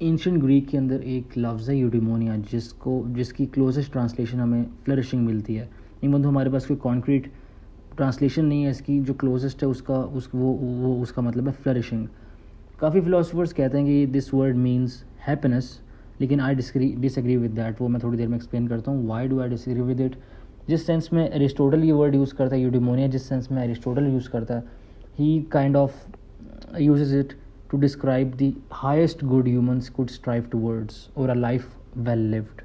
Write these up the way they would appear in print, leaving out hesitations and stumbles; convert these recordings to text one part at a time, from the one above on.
Ancient Greek के अंदर एक लफ्ज़ है यूडिमोनिया, जिसकी क्लोजेस्ट ट्रांसलेशन हमें फ्लरिशिंग मिलती है। इवन तो हमारे पास कोई कॉन्क्रीट ट्रांसलेशन नहीं है इसकी, जो क्लोजेस्ट है उसका मतलब है फ्लरिशिंग। काफ़ी फ़िलासफ़र्स कहते हैं कि दिस वर्ड मीन्स हैप्पीनेस, लेकिन आई डिसएग्री विद दैट। वो मैं थोड़ी देर में एक्सप्लेन करता हूँ why do I disagree with it. जिस सेंस में एरिस्टोटल ये वर्ड यूज़ करता है यूडिमोनिया, जिस सेंस में एरिस्टोटल यूज़ करता है, he kind of uses it to describe the highest good humans could strive towards, or a life well lived.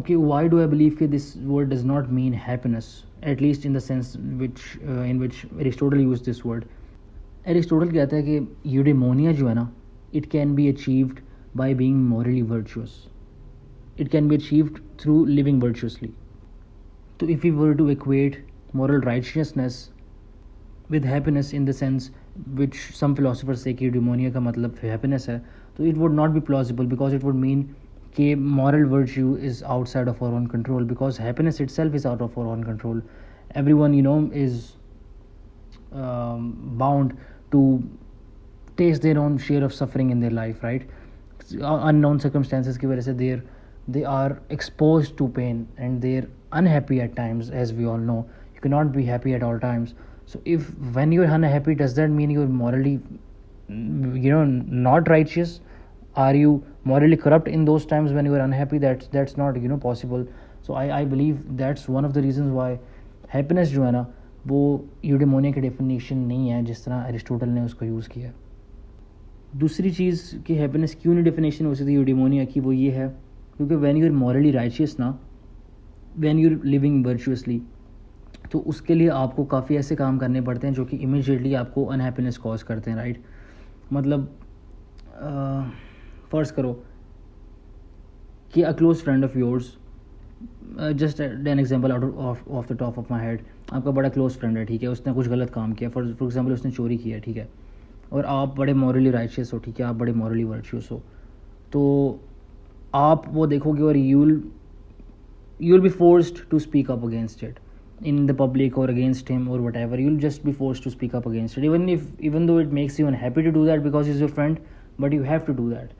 Okay, why do I believe that this word does not mean happiness, at least in the sense in which Aristotle used this word? Aristotle कहता है कि eudaimonia जो है ना, it can be achieved by being morally virtuous. It can be achieved through living virtuously. So if we were to equate moral righteousness with happiness in the sense which some philosophers say कि eudaimonia का मतलब happiness है, तो it would not be plausible, because it would mean कि moral virtue is outside of our own control, because happiness itself is out of our own control. Everyone is bound to taste their own share of suffering in their life, right? Unknown circumstances की वजह से they are exposed to pain, and they're unhappy at times. As we all know, you cannot be happy at all times. So when you're unhappy, does that mean you're morally not righteous? Are you morally corrupt in those times when you are unhappy? That's not possible. So I believe that's one of the reasons why happiness जो है ना, वो यूडेमोनिया की definition नहीं है जिस तरह Aristotle ने उसको यूज़ किया। दूसरी चीज़ कि हैप्पीनेस क्यों नहीं डेफिनेशन हो सकती यूडेमोनिया की, वो ये है क्योंकि when you are morally righteous ना, when you are living virtuously, तो उसके लिए आपको काफ़ी ऐसे काम करने पड़ते हैं जो कि इमीडिएटली आपको अनहैप्पीनेस कॉज करते हैं, राइट? मतलब फर्ज करो कि a close friend of yours, just an example out of the top of my head, आपका बड़ा क्लोज फ्रेंड है, ठीक है, उसने कुछ गलत काम किया, फॉर एग्जांपल उसने चोरी किया, ठीक है, और आप बड़े मॉरली राइचियस हो, ठीक है, आप बड़े मॉरली वर्चुअस हो, तो आप वो देखोगे और you will be forced to speak up against it in the public or against him or whatever. You'll just be forced to speak up against it, even though it makes you unhappy to do that because he's your friend, but you have to do that.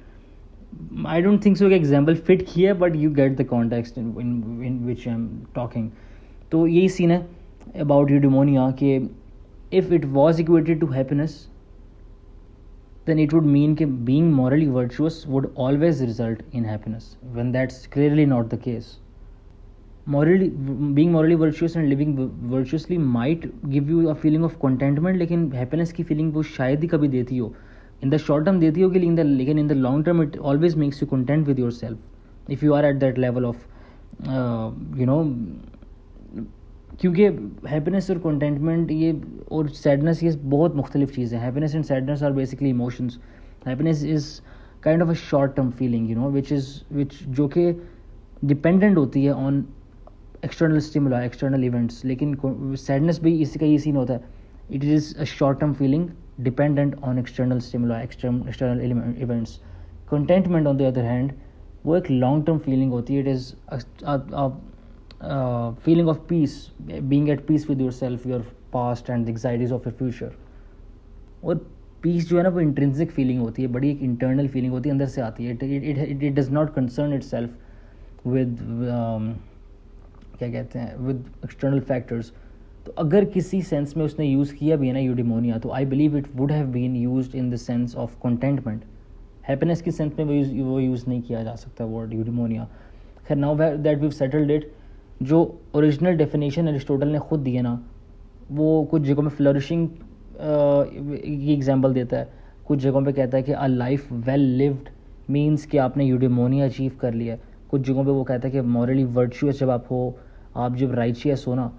I don't think so example fit here, but you get the context in which I'm talking. तो यही scene है about eudaimonia कि if it was equated to happiness, then it would mean कि being morally virtuous would always result in happiness, when that's clearly not the case. Being morally virtuous and living virtuously might give you a feeling of contentment, लेकिन happiness की feeling वो शायद ही कभी देती हो, in the short term देती होगी, लेकिन in the long term it always makes you content with yourself if you are at that level of क्योंकि हैप्पीनेस और कंटेंटमेंट ये और सैडनेस ये बहुत मुख्तलिफ चीज़ है। Happiness and sadness are basically emotions. Happiness is kind of a short term feeling which जो कि डिपेंडेंट होती है on external stimula, external events, लेकिन सैडनेस भी इसी का ये सीन होता है, it is a short term feeling dependent on external stimula, external events. Contentment on the other hand वो एक लॉन्ग टर्म फीलिंग होती है, it is feeling of peace, being at peace with your self, your past and the anxieties of your future. और piece जो है ना वो intrinsic feeling होती है, बड़ी एक इंटरनल फीलिंग होती है, अंदर से आती है। It does not concern it self with क्या कहते हैं विद एक्सटर्नल फैक्टर्स। तो अगर किसी सेंस में उसने यूज़ किया भी है ना यूडिमोनिया, तो I believe it would have been used in the sense of contentment. Happiness की सेंस में वो यूज़ नहीं किया जा सकता वर्ड यूडिमोनिया। खैर, now that we settled it, जो ओरिजिनल डेफिनेशन एरिस्टोटल ने खुद दी है ना, वो कुछ जगहों में फ्लरिशिंग की एग्जाम्पल देता है, कुछ जगहों पे कहता है कि अ लाइफ वेल लिव्ड मीन्स कि आपने यूडिमोनिया अचीव कर लिया। कुछ जगहों पे वो कहता है कि मॉरली वर्चुअस जब आप हो, आप जब राइचियस हो ना,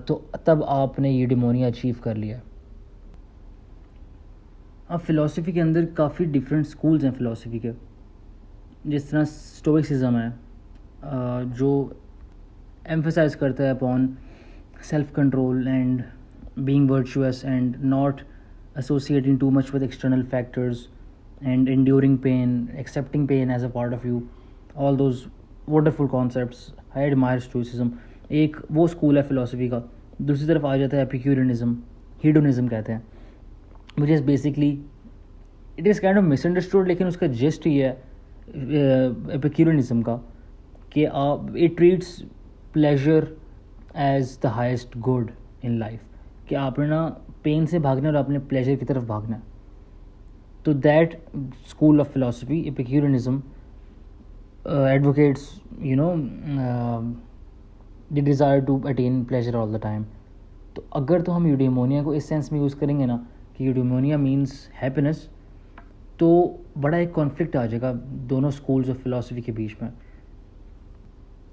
तो तब आपने यूडिमोनिया अचीव कर लिया। अब फ़िलासफ़ी के अंदर काफ़ी डिफरेंट स्कूल्स हैं फ़िलासफ़ी के। जिस तरह स्टोइसिज्म है जो एम्फसाइज करता है upon self control and being virtuous and not associating too much with external factors and enduring pain, accepting pain as a part of you, all those wonderful concepts. I admire stoicism. एक वो school है philosophy का। दूसरी तरफ आ जाता है एपिक्यूरियनिज्म, हीडोनिज्म कहते हैं, which is basically it is kind of misunderstood, लेकिन उसका जिस्ट ही है एपिक्यूरियनिज्म का कि it treats pleasure as the highest good in life, कि आपने ना पेन से भागना और आपने प्लेजर की तरफ भागना है. तो that school of philosophy Epicureanism advocates, the desire to attain pleasure all the time. तो अगर तो हम यूडेमोनिया को इस सेंस में यूज़ करेंगे ना कि यूडेमोनिया मीन्स हैप्पीनेस, तो बड़ा एक कॉन्फ्लिक्ट आ जाएगा दोनों स्कूल्स ऑफ फिलोसफी के बीच में.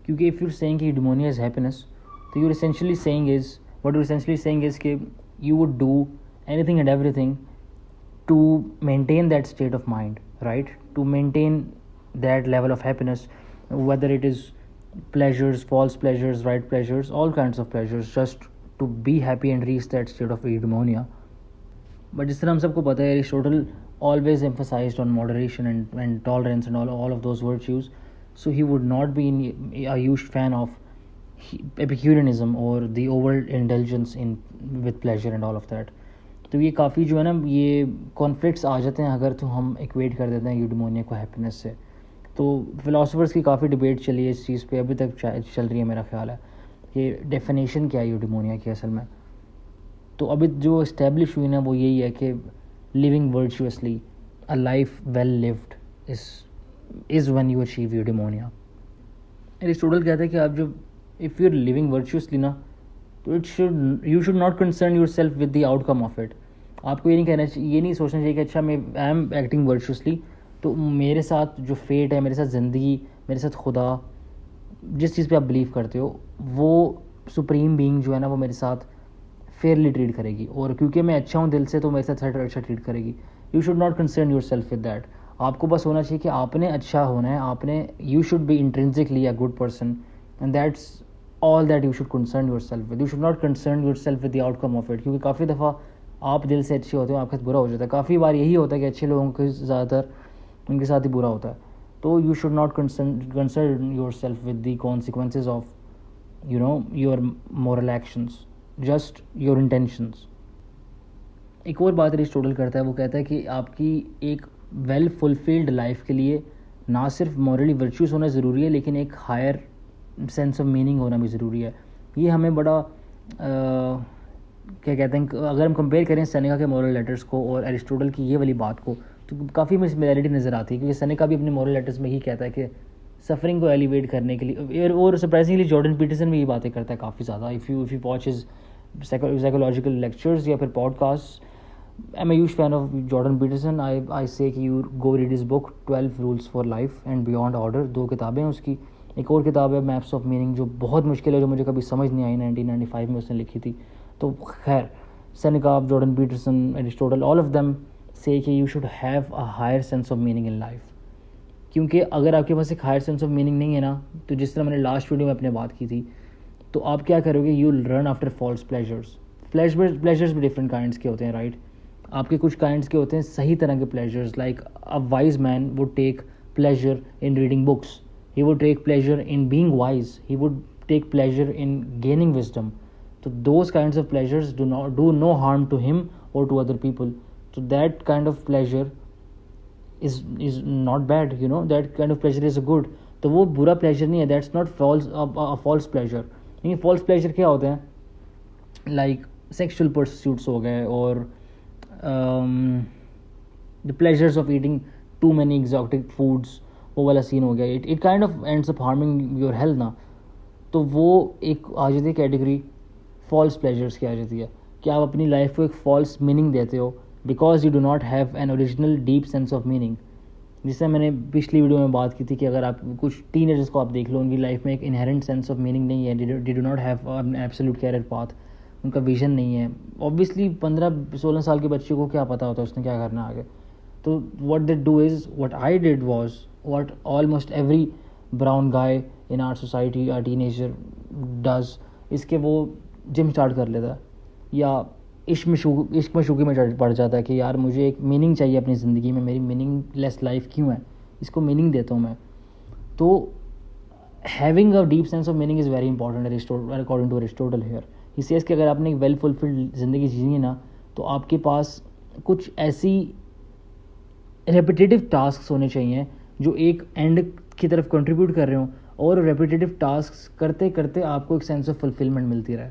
क्योंकि इफ़ यूर सेइंग कि यूडेमोनिया इज़ हैप्पीनेस, तो यूर एसेंशियली सेइंग इज़ कि you would do anything and everything to maintain that state of mind, right? To maintain that level of happiness, whether it is pleasures, false pleasures, right pleasures, all kinds of pleasures, just to be happy and reach that state of eudaimonia. But जिस तरह हम सबको पता है, Aristotle always emphasized on moderation and tolerance and all of those virtues. So he would not be a huge fan of Epicureanism or the overindulgence with pleasure and all of that. तो ये काफ़ी जो है ना, ये conflicts आ जाते हैं अगर तो हम इक्वेट कर देते हैं यूडेमोनिया को हैप्पीनेस से. तो फिलोसोफर्स की काफ़ी डिबेट चली है इस चीज़ पे, अभी तक चल रही है मेरा ख्याल है कि डेफिनेशन क्या है यूडेमोनिया की असल में. तो अभी जो इस्टेब्लिश हुई ना वो यही है कि living virtuously, a life well lived is when you achieve eudaimonia. Aristotle कहता है कि आप जब if you are living virtuously ना, तो you should not concern yourself with the outcome of it. आपको ये नहीं सोचना चाहिए कि अच्छा मैं आई एम एक्टिंग वर्चुअसली, तो मेरे साथ जो फेट है, मेरे साथ ज़िंदगी, मेरे साथ खुदा, जिस चीज़ पे आप बिलीव करते हो, वो सुप्रीम बीइंग जो है ना वो मेरे साथ फेयरली ट्रीट करेगी, और क्योंकि मैं अच्छा हूँ दिल से तो मेरे साथ अच्छा ट्रीट करेगी. You should not concern yourself with that. आपको बस होना चाहिए कि आपने अच्छा होना है, you should be intrinsically a good person, and that's all that you should concern yourself with. You should not concern yourself with the outcome of it. क्योंकि काफ़ी दफ़ा आप दिल से अच्छे होते हो, आपके साथ बुरा हो जाता है. काफ़ी बार यही होता है कि अच्छे लोगों के ज़्यादातर उनके साथ ही बुरा होता है. तो you should not concern yourself with the consequences of your moral actions, just your intentions. एक और बात एरिस्टोटल करता है, वो कहता है कि आपकी एक वेल फुलफिल्ड लाइफ के लिए ना सिर्फ मॉरली वर्च्यूज़ होना ज़रूरी है, लेकिन एक हायर सेंस ऑफ मीनिंग होना भी ज़रूरी है. ये हमें बड़ा क्या कहते हैं, अगर हम कंपेयर करें सेनेका के मॉरल लेटर्स को और एरिस्टोटल की ये वाली बात को, तो काफ़ी सिमिलैरिटी नज़र आती है. क्योंकि सेनेका भी अपने मॉरल लेटर्स में ही कहता है कि सफरिंग को एलिवेट करने के लिए, और सरप्राइजिंगली जॉर्डन पीटरसन भी ये बातें करता है काफ़ी ज़्यादा. If you watch his psychological lectures या फिर podcast, I am a huge fan of Jordan Peterson. I say कि you go read his book 12 rules for life and beyond order. 2 किताबें हैं उसकी. एक और किताब है मैप्स ऑफ मीनिंग, जो बहुत मुश्किल है, जो मुझे कभी समझ नहीं आई, 1995 में उसने लिखी थी. तो खैर, Seneca, Jordan Peterson, Aristotle, all of them से कि you should have a higher sense of meaning in life. क्योंकि अगर आपके पास एक हायर सेंस ऑफ मीनिंग नहीं है ना, तो जिस तरह मैंने लास्ट वीडियो में अपने बात की थी, तो आप क्या करोगे, you will run after false pleasures. Pleasures भी डिफरेंट काइंड्स के होते हैं, राइट? आपके कुछ काइंड्स के होते हैं सही तरह के pleasures, like a wise man would take pleasure in reading books. He would take pleasure in being wise. He would take pleasure in gaining wisdom. So those kinds of pleasures do no harm to him or to other people. So that kind of pleasure is not bad. That kind of pleasure is good. तो वो बुरा pleasure नहीं है. That's not false pleasure. नहीं, false pleasure क्या होते हैं? Like sexual pursuits हो गए, और the pleasures of eating too many exotic foods, वो वाला सीन हो गया. It kind of ends up harming your health ना. तो वो एक आ जाती है कैटेगरी फॉल्स प्लेजर्स की आ जाती है, कि आप अपनी लाइफ को एक फॉल्स मीनिंग देते हो because you do not have an original deep sense of meaning. जिससे मैंने पिछली वीडियो में बात की थी कि अगर आप कुछ टीनेजर्स को आप देख लो, उनकी लाइफ में एक इनहेरेंट सेंस ऑफ मीनिंग नहीं है, they do not have an absolute career path, उनका विजन नहीं है. ऑब्वियसली 15-16 साल के बच्चे को क्या पता होता है उसने क्या करना आगे. तो what they do is, what I did was what almost every brown guy in our society, a teenager does, इसके वो जिम स्टार्ट कर लेता है, या इश्क मशूकी में पड़ जाता है कि यार मुझे एक मीनिंग चाहिए अपनी ज़िंदगी में, मेरी मीनिंगलेस लाइफ क्यों है, इसको मीनिंग देता हूँ मैं. तो having a deep sense of meaning is very important according to Aristotle here. He says कि अगर आपने एक वेल फुलफिल्ड ज़िंदगी जीनी है ना, तो आपके पास कुछ ऐसी रेपिटेटिव टास्क होने चाहिए जो एक एंड की तरफ कंट्रीब्यूट कर रहे हो, और रेपिटेटिव टास्क करते करते आपको एक सेंस ऑफ फुलफिलमेंट मिलती रहे।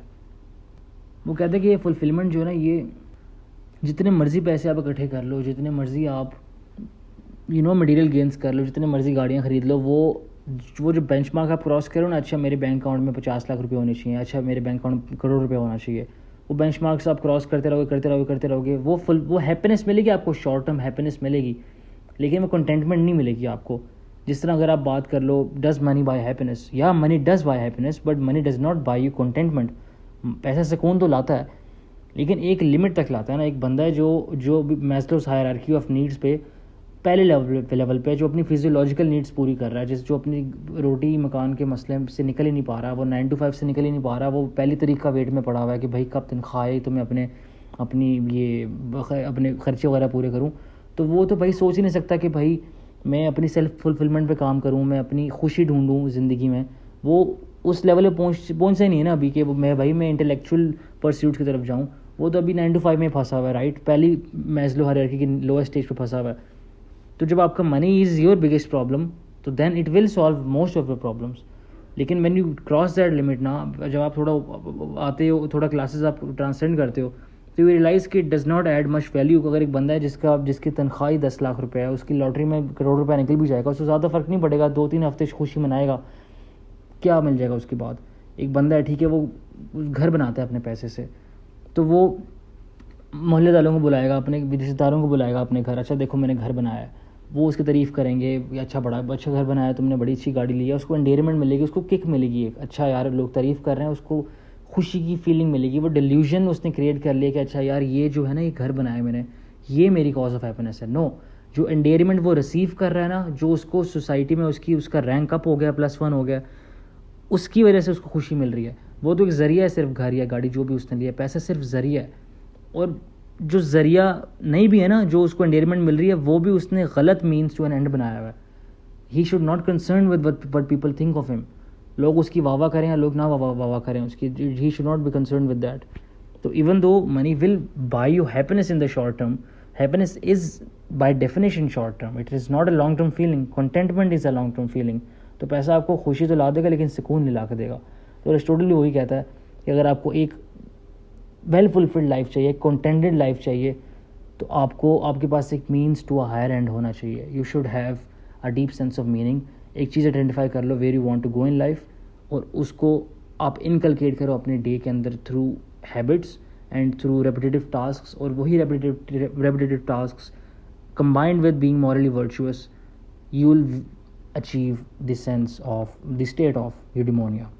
वो कहते हैं कि ये फुलफिलमेंट जो है ना, ये जितने मर्जी पैसे आप इकट्ठे कर लो, जितने मर्जी आप मटेरियल गेंस कर लो, जितने मर्जी गाड़ियाँ खरीद लो, वो जो बेंचमार्क आप क्रॉस करो ना, अच्छा मेरे बैंक अकाउंट में 50 लाख रुपए होने चाहिए, अच्छा मेरे बैंक अकाउंट में करोड़ रुपए होना चाहिए, वो बेंचमार्क्स आप क्रॉस करते रहोगे, वो हैप्पीनेस मिलेगी आपको, शॉर्ट टर्म हैप्पीनेस मिलेगी, लेकिन वो कंटेंटमेंट नहीं मिलेगी आपको। जिस तरह अगर आप बात कर लो, डज मनी बाय हैप्पीनेस, या money does buy happiness, but money does not buy you contentment. पैसा सुकून तो लाता है, लेकिन एक लिमिट तक लाता है ना। एक बंदा है जो मैस्लोस हायरार्की ऑफ नीड्स पे पहले लेवल पे जो अपनी फिजियोलॉजिकल नीड्स पूरी कर रहा है, जो अपनी रोटी मकान के मसले से निकल ही नहीं पा रहा, वो 9 to 5 से निकल ही नहीं पा रहा, वो पहली तारीख का वेट में पड़ा हुआ है कि भाई कब तनख्वाह आई तो मैं अपने खर्चे वगैरह पूरे करूँ। तो वो तो भाई सोच ही नहीं सकता कि भाई मैं अपनी सेल्फ फुलफिलमेंट पे काम करूँ, मैं अपनी खुशी ढूंढूँ ज़िंदगी में। वो उस लेवल पे पहुँचा ही नहीं है ना अभी कि मैं इंटेलेक्चुअल परस्यूट की तरफ जाऊँ। वो तो अभी 9 to 5 में फंसा हुआ है, राइट, पहली मैस्लो हायरार्की की लोएस्ट स्टेज पे फंसा हुआ है। तो जब आपका money is your biggest problem, तो then it will solve most of your problems. लेकिन when you cross that limit ना, जब आप थोड़ा आते हो, थोड़ा क्लासेस आप ट्रांससेंड करते हो, तो यू रियलाइज़ कि it does not add much value. अगर एक बंदा है जिसकी तनख्वाह ही 10 लाख रुपये है, उसकी लॉटरी में करोड़ रुपया निकल भी जाएगा, उसको ज़्यादा फ़र्क नहीं पड़ेगा, 2-3 हफ्ते खुशी मनाएगा, क्या मिल जाएगा उसके बाद। एक बंदा है, ठीक है, वो घर बनाता है अपने पैसे से, तो वो मोहल्ले वालों को बुलाएगा, अपने रिश्तेदारों को बुलाएगा अपने घर, अच्छा देखो मैंने घर बनाया है, वो उसकी तारीफ़ करेंगे, अच्छा घर बनाया, तुमने बड़ी अच्छी गाड़ी ली है, उसको एंडेयरमेंट मिलेगी, उसको किक मिलेगी एक, अच्छा यार लोग तारीफ़ कर रहे हैं, उसको खुशी की फीलिंग मिलेगी। वो डिल्यूजन उसने क्रिएट कर लिया कि अच्छा यार ये जो है ना, ये घर बनाया मैंने, ये मेरी कॉज ऑफ हैप्पीनेस है। नो, जो एंडेयरमेंट वो रिसीव कर रहा है ना, जो उसको सोसाइटी में उसका रैंक अप हो गया, +1 हो गया, उसकी वजह से उसको खुशी मिल रही है। वो तो एक ज़रिया है, सिर्फ घर या गाड़ी जो भी उसने लिया, पैसा सिर्फ ज़रिया है। और जो ज़रिया नहीं भी है ना, जो उसको एंडेयरमेंट मिल रही है, वो भी उसने गलत मीन्स टू एन एंड बनाया हुआ है। ही should not concern with what people think of him. लोग उसकी वाह करें या लोग ना वाह करें उसकी, he should not be concern with that. तो even though money will buy you happiness in the short term, happiness is by definition short term, it is not a long term feeling. Contentment is a long term feeling. तो पैसा आपको खुशी तो ला देगा, लेकिन सुकून नहीं ला के देगा। तो अरिस्टोटल वही कहता है कि अगर आपको एक वेल फुलफिल्ड लाइफ चाहिए, कंटेंटेड लाइफ चाहिए, तो आपके पास एक means to a higher end होना चाहिए। You should have a deep sense of meaning. एक चीज़ आइडेंटिफाई कर लो where you want to go in life, और उसको आप इनकलकेट करो अपने डे के अंदर through habits and through repetitive tasks. और वही repetitive tasks combined with being morally virtuous, you will achieve the sense of the state of eudaimonia.